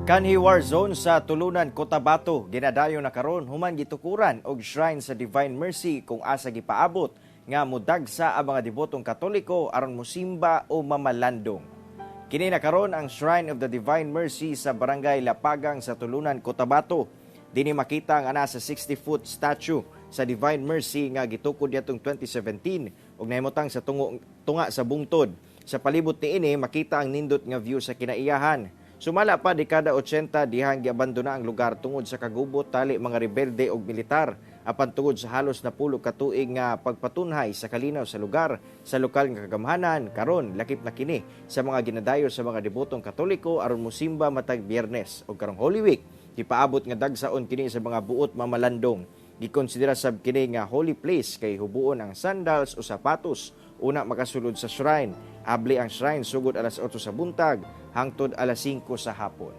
Kanhi war zone sa Tulunan, Cotabato, ginadayo na karon human gitukuran og shrine sa Divine Mercy kung asa gipaabot nga mudagsa ang mga debotong Katoliko aron mosimba o mamalandong. Kini na karon ang Shrine of the Divine Mercy sa Barangay Lapagang sa Tulunan, Cotabato. Dini makita ang ana sa 60-foot statue sa Divine Mercy nga gitukod yatong 2017 ug nahimutang sa tunga sa bungtod. Sa palibot niini makita ang nindot nga view sa kinaiyahan. Sumala pa dekada 80 dihang giabandona ang lugar tungod sa kagubot tali mga rebelde ug militar apan tungod sa halos napulog ka tuig nga pagpatunhay sa kalinaw sa lugar sa lokal nga kagamhanan karon lakip na kini sa mga ginadayo sa mga debotong Katoliko aron mosimba matag Biyernes ug karong Holy Week gipaabot nga dagsaon kini sa mga buot mamalandong. Gikonsidera sab kini nga holy place kay hubuon ang sandals o sapatos una makasulod sa shrine. Abli ang shrine sugod alas 8 sa buntag hangtod alas 5 sa hapon.